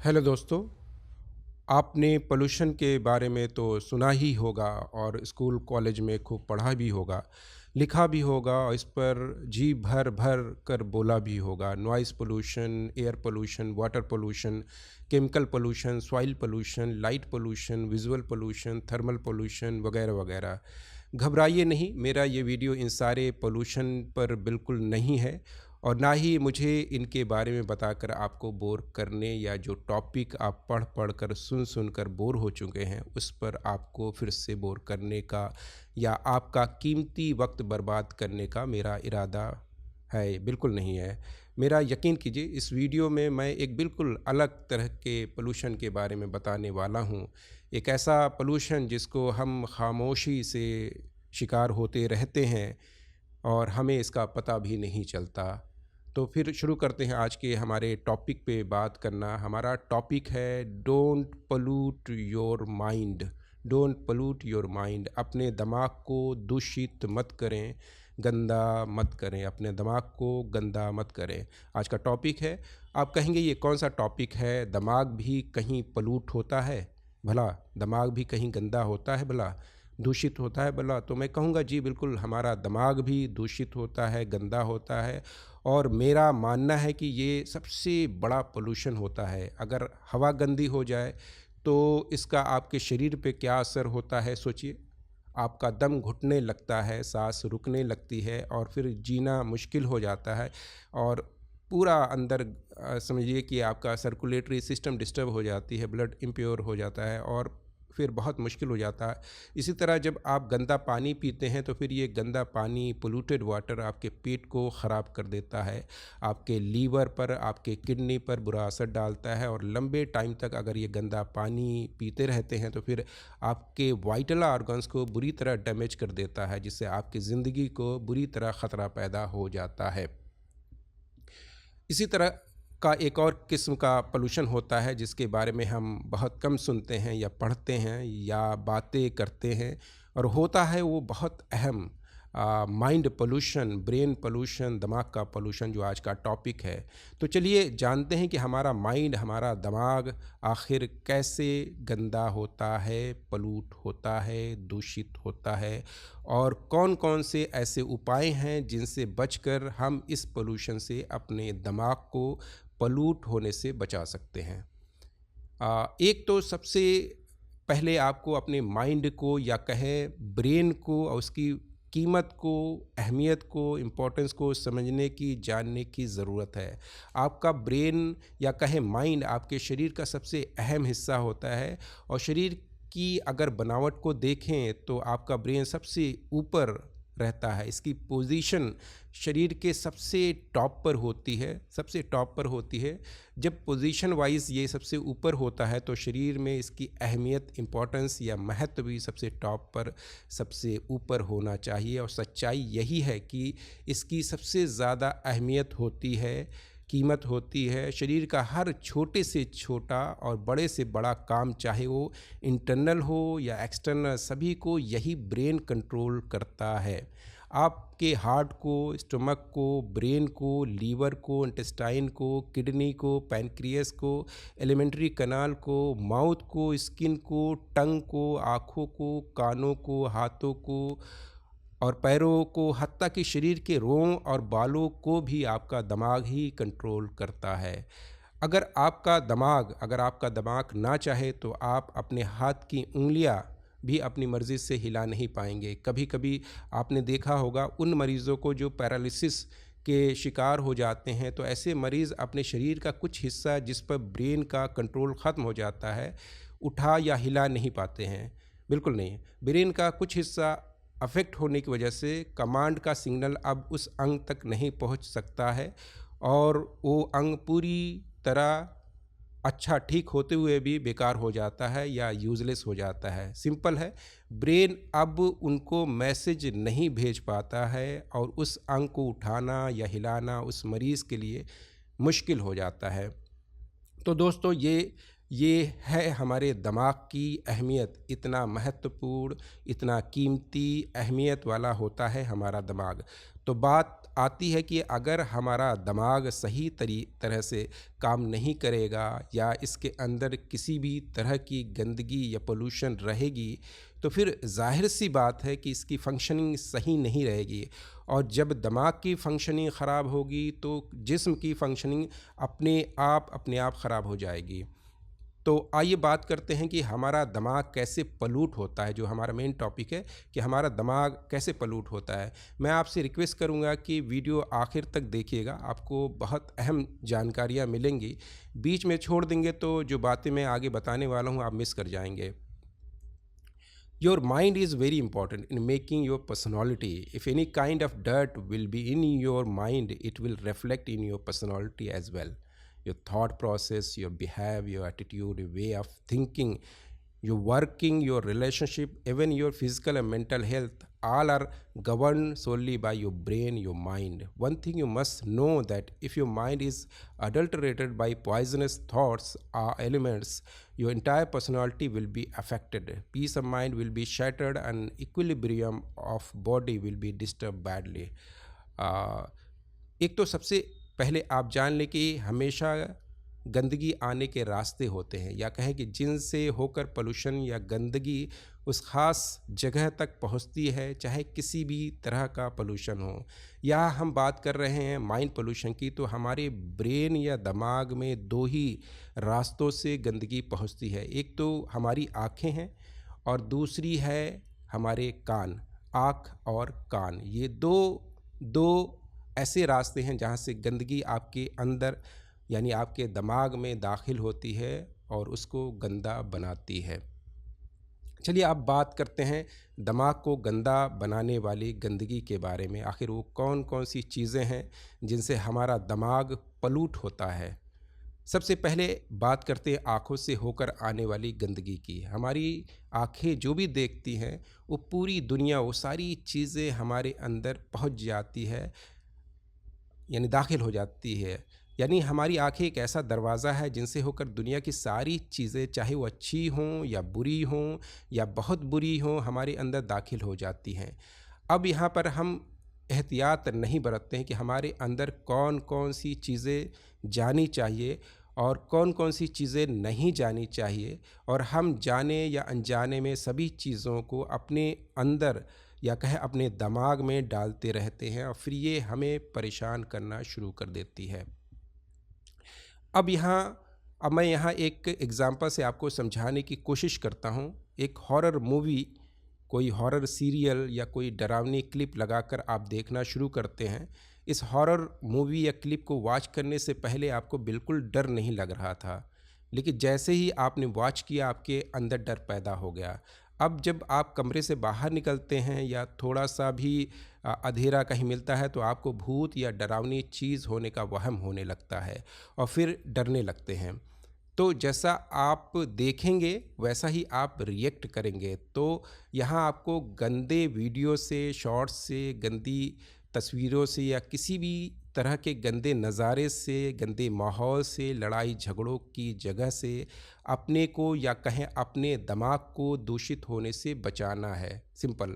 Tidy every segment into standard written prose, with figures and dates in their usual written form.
Hello दोस्तों, आपने pollution के बारे में तो सुना ही होगा और स्कूल कॉलेज में खूब पढ़ा भी होगा, लिखा भी होगा और इस पर जी भर भर कर बोला भी होगा। Noise pollution, air pollution, water pollution, chemical pollution, soil pollution, light pollution, visual pollution, thermal pollution वगैरह वगैरह। घबराइए नहीं, मेरा ये वीडियो इन सारे पोल्यूशन पर बिल्कुल नहीं है और ना ही मुझे इनके बारे में बताकर आपको बोर करने या जो टॉपिक आप पढ़ पढ़ कर सुन कर बोर हो चुके हैं उस पर आपको फिर से बोर करने का या आपका कीमती वक्त बर्बाद करने का मेरा इरादा है, बिल्कुल नहीं है। मेरा यकीन कीजिए, इस वीडियो में मैं एक बिल्कुल अलग तरह के पोल्यूशन के बारे में बताने वाला हूँ। एक ऐसा पोल्यूशन जिसको हम खामोशी से शिकार होते रहते हैं और हमें इसका पता भी नहीं चलता। तो फिर शुरू करते हैं आज के हमारे टॉपिक पे बात करना। हमारा टॉपिक है don't pollute your mind. Don't pollute your mind. अपने दिमाग को दूषित मत करें, गंदा मत करें, अपने दिमाग को गंदा मत करें। आज का टॉपिक है। आप कहेंगे ये कौन सा टॉपिक है, दिमाग भी कहीं पोल्यूट होता है भला, दिमाग भी कहीं गंदा होता है भला, दूषित होता है भला? तो मैं कहूँगा जी बिल्कुल, हमारा दिमाग भी दूषित होता है, गंदा होता है और मेरा मानना है कि ये सबसे बड़ा पोल्यूशन होता है। अगर हवा गंदी हो जाए तो इसका आपके शरीर पे क्या असर होता है सोचिए। आपका दम घुटने लगता है, सांस रुकने लगती है और फिर जीना मुश्किल हो जाता है और पूरा अंदर समझिए कि आपका सर्कुलेटरी सिस्टम डिस्टर्ब हो जाती है, ब्लड इम्प्योर हो जाता है और फिर बहुत मुश्किल हो जाता है। इसी तरह जब आप गंदा पानी पीते हैं तो फिर ये गंदा पानी, पोल्यूटेड वाटर आपके पेट को ख़राब कर देता है, आपके लीवर पर, आपके किडनी पर बुरा असर डालता है और लंबे टाइम तक अगर ये गंदा पानी पीते रहते हैं तो फिर आपके वाइटल ऑर्गन्स को बुरी तरह डैमेज कर देता है, जिससे आपकी ज़िंदगी को बुरी तरह ख़तरा पैदा हो जाता है। इसी तरह का एक और किस्म का पोल्यूशन होता है जिसके बारे में हम बहुत कम सुनते हैं या पढ़ते हैं या बातें करते हैं और होता है वो बहुत अहम, माइंड पोल्यूशन, ब्रेन पोल्यूशन, दिमाग का पोल्यूशन जो आज का टॉपिक है। तो चलिए जानते हैं कि हमारा माइंड, हमारा दिमाग आखिर कैसे गंदा होता है, पोल्यूट होता है, दूषित होता है और कौन-कौन से ऐसे उपाय हैं जिनसे बचकर हम इस पोल्यूशन से अपने दिमाग को पोल्यूट होने से बचा सकते हैं। एक तो सबसे पहले आपको अपने माइंड को या कहें ब्रेन को और उसकी कीमत को, अहमियत को, इम्पोर्टेंस को समझने की, जानने की ज़रूरत है। आपका ब्रेन या कहें माइंड आपके शरीर का सबसे अहम हिस्सा होता है और शरीर की अगर बनावट को देखें तो आपका ब्रेन सबसे ऊपर रहता है। इसकी पोजीशन शरीर के सबसे टॉप पर होती है, सबसे टॉप पर होती है। जब पोजीशन वाइज ये सबसे ऊपर होता है तो शरीर में इसकी अहमियत, इम्पोर्टेंस या महत्व भी सबसे टॉप पर, सबसे ऊपर होना चाहिए और सच्चाई यही है कि इसकी सबसे ज़्यादा अहमियत होती है, कीमत होती है। शरीर का हर छोटे से छोटा और बड़े से बड़ा काम, चाहे वो इंटरनल हो या एक्सटर्नल, सभी को यही ब्रेन कंट्रोल करता है। आपके हार्ट को, स्टमक को, ब्रेन को, लीवर को, इंटेस्टाइन को, किडनी को, पैनक्रियास को, एलिमेंट्री कनाल को, माउथ को, स्किन को, टंग को, आँखों को, कानों को, हाथों को और पैरों को, हत्ता कि शरीर के रोम और बालों को भी आपका दिमाग ही कंट्रोल करता है। अगर आपका दिमाग ना चाहे तो आप अपने हाथ की उँगलियां भी अपनी मर्ज़ी से हिला नहीं पाएंगे। कभी कभी आपने देखा होगा उन मरीज़ों को जो पैरालिसिस के शिकार हो जाते हैं, तो ऐसे मरीज़ अपने शरीर का कुछ हिस्सा जिस पर ब्रेन का कंट्रोल ख़त्म हो जाता है, उठा या हिला नहीं पाते हैं। बिल्कुल नहीं। ब्रेन का कुछ हिस्सा अफेक्ट होने की वजह से कमांड का सिग्नल अब उस अंग तक नहीं पहुंच सकता है और वो अंग पूरी तरह अच्छा ठीक होते हुए भी बेकार हो जाता है या यूज़लेस हो जाता है। सिंपल है, ब्रेन अब उनको मैसेज नहीं भेज पाता है और उस अंग को उठाना या हिलाना उस मरीज़ के लिए मुश्किल हो जाता है। तो दोस्तों, ये ये है हमारे दिमाग की अहमियत, इतना महत्वपूर्ण, इतना कीमती अहमियत वाला होता है हमारा दिमाग। तो बात आती है कि अगर हमारा दिमाग सही तरह से काम नहीं करेगा या इसके अंदर किसी भी तरह की गंदगी या पोल्यूशन रहेगी, तो फिर ज़ाहिर-सी बात है कि इसकी फंक्शनिंग सही नहीं रहेगी। और जब दिमाग की फंक्शनिंग ख़राब होगी तो जिस्म की फंक्शनिंग अपने आप ख़राब हो जाएगी। तो आइए बात करते हैं कि हमारा दिमाग कैसे पलूट होता है, जो हमारा मेन टॉपिक है कि हमारा दिमाग कैसे पलूट होता है। मैं आपसे रिक्वेस्ट करूंगा कि वीडियो आखिर तक देखिएगा, आपको बहुत अहम जानकारियां मिलेंगी। बीच में छोड़ देंगे तो जो बातें मैं आगे बताने वाला हूं आप मिस कर जाएंगे। Your mind is very important in making your personality. If any kind of dirt will be in your mind, it will reflect in your personality as well. Your thought process, your behavior, your attitude, your way of thinking, your working, your relationship, even your physical and mental health, all are governed solely by your brain, your mind. One thing you must know that if your mind is adulterated by poisonous thoughts or elements, your entire personality will be affected. Peace of mind will be shattered and equilibrium of body will be disturbed badly. Uh, एक तो सबसे पहले आप जान लें कि हमेशा गंदगी आने के रास्ते होते हैं, या कहें कि जिनसे होकर पोल्यूशन या गंदगी उस ख़ास जगह तक पहुंचती है, चाहे किसी भी तरह का पोल्यूशन हो। या हम बात कर रहे हैं माइंड पोल्यूशन की, तो हमारे ब्रेन या दिमाग में दो ही रास्तों से गंदगी पहुंचती है। एक तो हमारी आँखें हैं और दूसरी है हमारे कान। आँख और कान, ये दो दो ऐसे रास्ते हैं जहाँ से गंदगी आपके अंदर यानी आपके दिमाग में दाखिल होती है और उसको गंदा बनाती है। चलिए अब बात करते हैं दिमाग को गंदा बनाने वाली गंदगी के बारे में। आखिर वो कौन कौन सी चीज़ें हैं जिनसे हमारा दिमाग पलूट होता है। सबसे पहले बात करते हैं आँखों से होकर आने वाली गंदगी की। हमारी आँखें जो भी देखती हैं वो पूरी दुनिया, वो सारी चीज़ें हमारे अंदर पहुंच जाती है, यानी दाखिल हो जाती है। यानी हमारी आँखें एक ऐसा दरवाज़ा है जिनसे होकर दुनिया की सारी चीज़ें, चाहे वो अच्छी हों या बुरी हों या बहुत बुरी हों, हमारे अंदर दाखिल हो जाती हैं। अब यहाँ पर हम एहतियात नहीं बरतते हैं कि हमारे अंदर कौन कौन सी चीज़ें जानी चाहिए और कौन कौन सी चीज़ें नहीं जानी चाहिए, और हम जाने या अनजाने में सभी चीज़ों को अपने अंदर या कहे अपने दिमाग में डालते रहते हैं और फिर ये हमें परेशान करना शुरू कर देती है। अब मैं यहाँ एक एग्ज़ाम्पल से आपको समझाने की कोशिश करता हूँ। एक हॉरर मूवी, कोई हॉरर सीरियल या कोई डरावनी क्लिप लगाकर आप देखना शुरू करते हैं। इस हॉरर मूवी या क्लिप को वॉच करने से पहले आपको बिल्कुल डर नहीं लग रहा था, लेकिन जैसे ही आपने वॉच किया आपके अंदर डर पैदा हो गया। अब जब आप कमरे से बाहर निकलते हैं या थोड़ा सा भी अंधेरा कहीं मिलता है तो आपको भूत या डरावनी चीज़ होने का वहम होने लगता है और फिर डरने लगते हैं। तो जैसा आप देखेंगे वैसा ही आप रिएक्ट करेंगे। तो यहाँ आपको गंदे वीडियो से, शॉर्ट्स से, गंदी तस्वीरों से या किसी भी तरह के गंदे नज़ारे से, गंदे माहौल से, लड़ाई झगड़ों की जगह से अपने को या कहें अपने दिमाग को दूषित होने से बचाना है। सिंपल।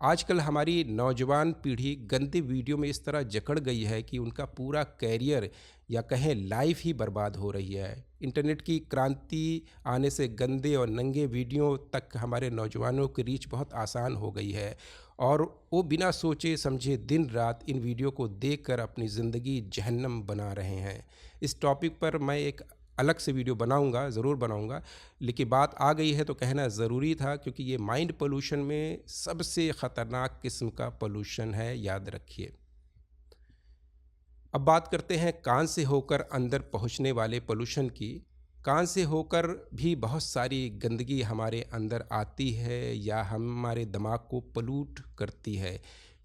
आजकल हमारी नौजवान पीढ़ी गंदे वीडियो में इस तरह जकड़ गई है कि उनका पूरा कैरियर या कहें लाइफ ही बर्बाद हो रही है। इंटरनेट की क्रांति आने से गंदे और नंगे वीडियो तक हमारे नौजवानों की रीच बहुत आसान हो गई है और वो बिना सोचे समझे दिन रात इन वीडियो को देखकर अपनी ज़िंदगी जहन्नम बना रहे हैं। इस टॉपिक पर मैं एक अलग से वीडियो बनाऊंगा, ज़रूर बनाऊंगा, लेकिन बात आ गई है तो कहना ज़रूरी था क्योंकि ये माइंड पोल्यूशन में सबसे ख़तरनाक किस्म का पोल्यूशन है, याद रखिए। अब बात करते हैं कान से होकर अंदर पहुंचने वाले पोल्यूशन की। कान से होकर भी बहुत सारी गंदगी हमारे अंदर आती है या हमारे दिमाग को पोल्यूट करती है।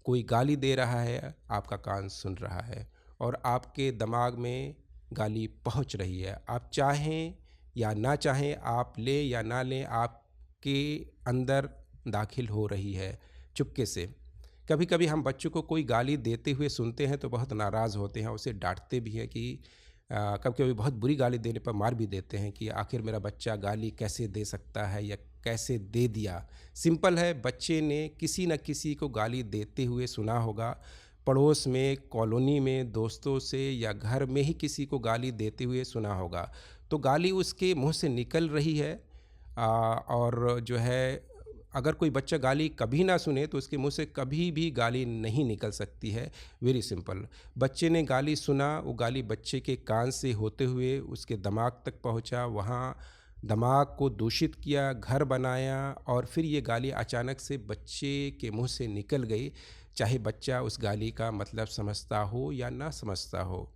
कोई गाली दे रहा है, आपका कान सुन रहा है और आपके दिमाग में गाली पहुंच रही है। आप चाहें या ना चाहें, आप लें या ना लें, आपके अंदर दाखिल हो रही है चुपके से। कभी कभी हम बच्चों को कोई गाली देते हुए सुनते हैं तो बहुत नाराज़ होते हैं, उसे डांटते भी हैं कि कभी-कभी बहुत बुरी गाली देने पर मार भी देते हैं कि आखिर मेरा बच्चा गाली कैसे दे सकता है या कैसे दे दिया। सिंपल है, बच्चे ने किसी न किसी को गाली देते हुए सुना होगा। पड़ोस में, कॉलोनी में, दोस्तों से या घर में ही किसी को गाली देते हुए सुना होगा। तो गाली उसके मुँह से निकल रही है, और जो है अगर कोई बच्चा गाली कभी ना सुने तो उसके मुंह से कभी भी गाली नहीं निकल सकती है। Very simple. बच्चे ने गाली सुना, वो गाली बच्चे के कान से होते हुए उसके दिमाग तक पहुंचा, वहाँ दिमाग को दूषित किया, घर बनाया, और फिर ये गाली अचानक से बच्चे के मुंह से निकल गई, चाहे बच्चा उस गाली का मतलब समझता हो या ना समझता हो।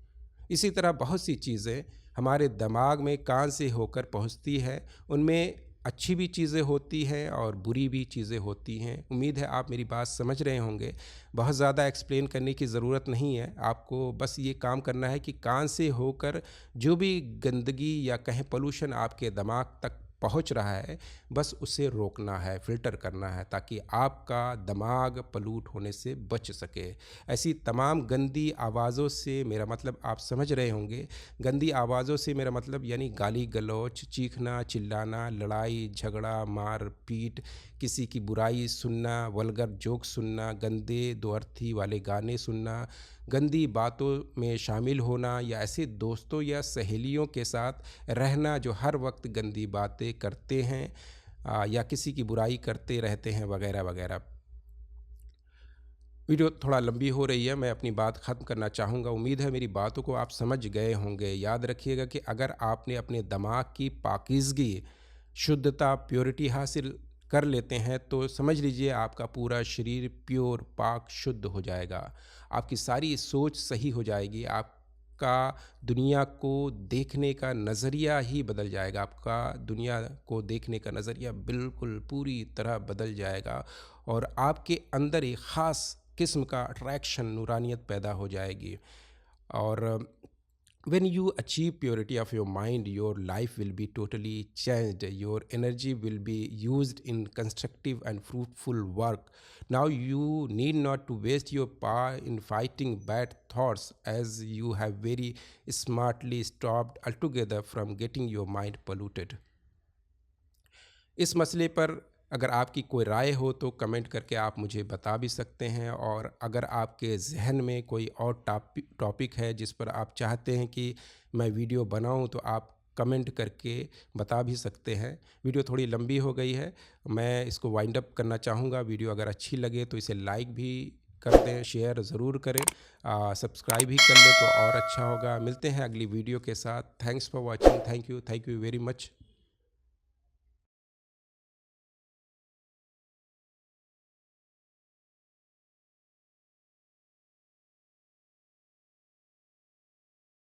इसी तरह बहुत सी चीज़ें हमारे दिमाग में कान से होकर पहुंचती है। उनमें अच्छी भी चीज़ें होती हैं और बुरी भी चीज़ें होती हैं। उम्मीद है आप मेरी बात समझ रहे होंगे। बहुत ज़्यादा एक्सप्लेन करने की ज़रूरत नहीं है। आपको बस ये काम करना है कि कान से होकर जो भी गंदगी या कहें पोल्यूशन आपके दिमाग तक पहुंच रहा है, बस उसे रोकना है, फ़िल्टर करना है, ताकि आपका दिमाग पलूट होने से बच सके। ऐसी तमाम गंदी आवाज़ों से मेरा मतलब आप समझ रहे होंगे। गंदी आवाज़ों से मेरा मतलब यानी गाली गलौच, चीखना, चिल्लाना, लड़ाई झगड़ा, मार पीट, किसी की बुराई सुनना, वल्गर जोक सुनना, गंदे दो अर्थी वाले गाने सुनना, गंदी बातों में शामिल होना, या ऐसे दोस्तों या सहेलियों के साथ रहना जो हर वक्त गंदी बातें करते हैं, या किसी की बुराई करते रहते हैं, वगैरह वगैरह। वीडियो थोड़ा लंबी हो रही है, मैं अपनी बात ख़त्म करना चाहूँगा। उम्मीद है मेरी बातों को आप समझ गए होंगे। याद रखिएगा कि अगर आपने अपने दिमाग की पाकीज़गी, शुद्धता, प्योरिटी हासिल कर लेते हैं तो समझ लीजिए आपका पूरा शरीर प्योर, पाक, शुद्ध हो जाएगा। आपकी सारी सोच सही हो जाएगी। आपका दुनिया को देखने का नज़रिया ही बदल जाएगा। आपका दुनिया को देखने का नज़रिया बिल्कुल पूरी तरह बदल जाएगा, और आपके अंदर एक ख़ास किस्म का अट्रैक्शन, नूरानियत पैदा हो जाएगी। और when you achieve purity of your mind, your life will be totally changed. Your energy will be used in constructive and fruitful work. Now you need not to waste your power in fighting bad thoughts, as you have very smartly stopped altogether from getting your mind polluted. इस मसले पर अगर आपकी कोई राय हो तो comment करके आप मुझे बता भी सकते हैं, और अगर आपके ज़हन में कोई और टॉपिक है जिस पर आप चाहते हैं कि मैं वीडियो बनाऊं, तो आप कमेंट करके बता भी सकते हैं। वीडियो थोड़ी लंबी हो गई है, मैं इसको वाइंड अप करना चाहूँगा। वीडियो अगर अच्छी लगे तो इसे लाइक भी कर दें, शेयर ज़रूर करें, सब्सक्राइब भी कर लें तो और अच्छा होगा। मिलते हैं अगली वीडियो के साथ। Thanks for watching. Thank you very much.